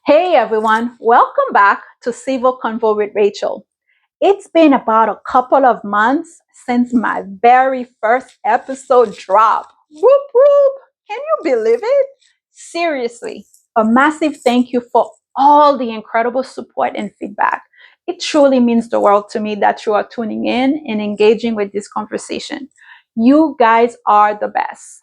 Hey everyone, welcome back to Civil Convo with Rachel. It's been about a couple of months since my very first episode dropped. Whoop whoop! Can you believe it? Seriously, a massive thank you for all the incredible support and feedback. It truly means the world to me that you are tuning in and engaging with this conversation. You guys are the best.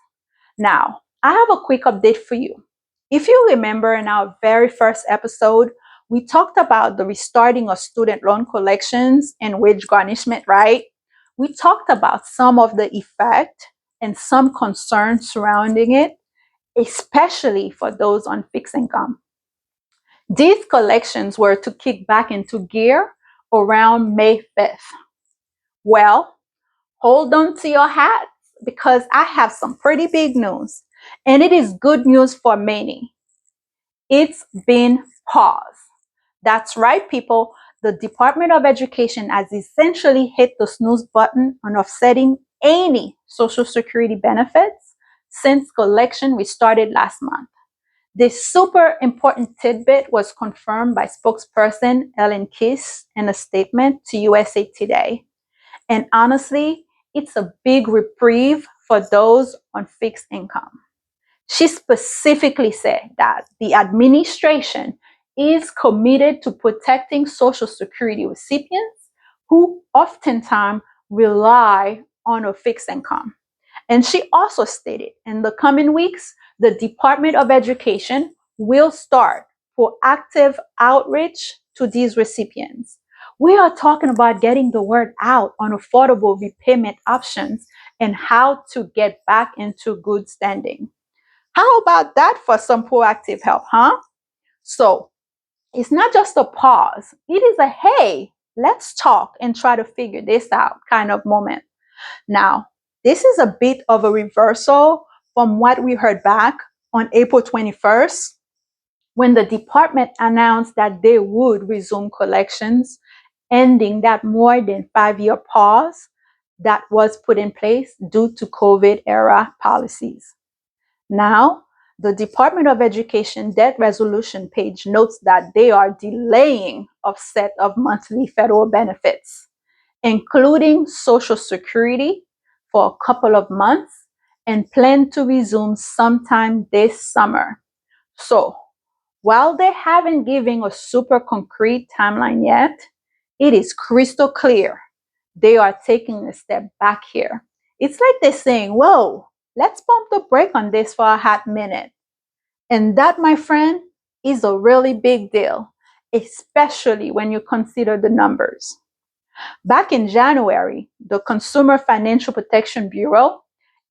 Now, I have a quick update for you. If you remember in our very first episode, we talked about the restarting of student loan collections and wage garnishment, right? We talked about some of the effect and some concerns surrounding it, especially for those on fixed income. These collections were to kick back into gear around May 5th. Well, hold on to your hats because I have some pretty big news, and it is good news for many. It's been paused. That's right, people. The Department of Education has essentially hit the snooze button on offsetting any Social Security benefits since collection restarted last month. This super important tidbit was confirmed by spokesperson Ellen Kiss in a statement to USA Today. And honestly, it's a big reprieve for those on fixed income. She specifically said that the administration is committed to protecting Social Security recipients who oftentimes rely on a fixed income. And she also stated in the coming weeks, the Department of Education will start proactive outreach to these recipients. We are talking about getting the word out on affordable repayment options and how to get back into good standing. How about that for some proactive help, huh? So it's not just a pause, it is a hey, let's talk and try to figure this out kind of moment. Now, this is a bit of a reversal from what we heard back on April 21st when the department announced that they would resume collections, ending that more than 5 year pause that was put in place due to COVID era policies. Now, the Department of Education debt resolution page notes that they are delaying offset of monthly federal benefits, including Social Security, for a couple of months and plan to resume sometime this summer. So, while they haven't given a super concrete timeline yet, it is crystal clear they are taking a step back here. It's like they're saying, whoa, let's pump the brake on this for a hot minute. And that, my friend, is a really big deal, especially when you consider the numbers. Back in January, the Consumer Financial Protection Bureau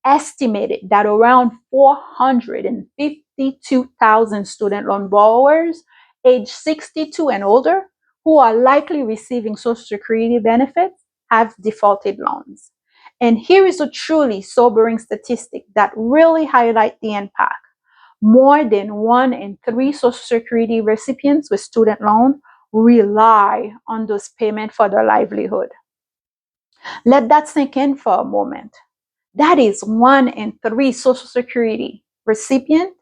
estimated that around 452,000 student loan borrowers aged 62 and older who are likely receiving Social Security benefits have defaulted loans. And here is a truly sobering statistic that really highlights the impact. More than 1 in 3 Social Security recipients with student loan rely on those payments for their livelihood. Let that sink in for a moment. That is 1 in 3 Social Security recipients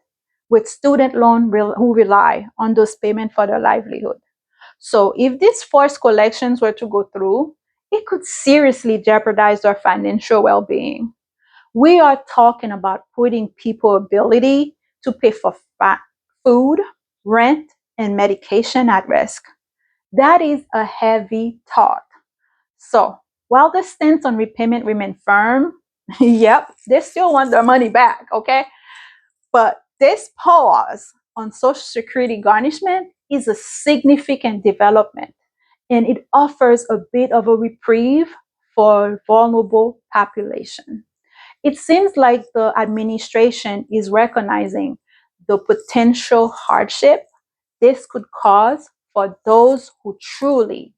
with student loan who rely on those payments for their livelihood. So if these forced collections were to go through, it could seriously jeopardize their financial well-being. We are talking about putting people's ability to pay for food, rent, and medication at risk. That is a heavy thought. So while the stance on repayment remain firm, yep, they still want their money back, okay? But this pause on Social Security garnishment is a significant development, and it offers a bit of a reprieve for vulnerable population. It seems like the administration is recognizing the potential hardship this could cause for those who truly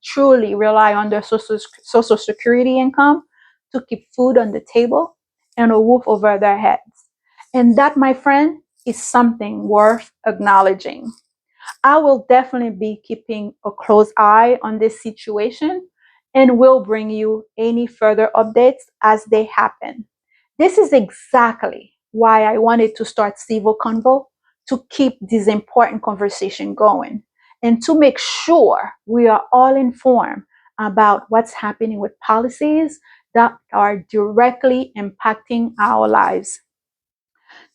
rely on their social security income to keep food on the table and a roof over their heads. And that, my friend, is something worth acknowledging. I will definitely be keeping a close eye on this situation and will bring you any further updates as they happen. This is exactly why I wanted to start Civil Convo, to keep this important conversation going and to make sure we are all informed about what's happening with policies that are directly impacting our lives.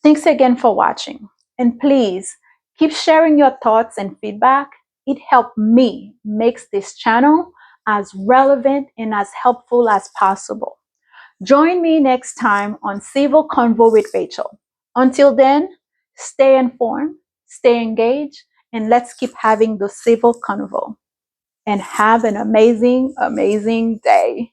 Thanks again for watching. And please keep sharing your thoughts and feedback. It helped me make this channel as relevant and as helpful as possible. Join me next time on Civil Convo with Rachel. Until then, stay informed, stay engaged, and let's keep having the civil convo. And have an amazing, amazing day.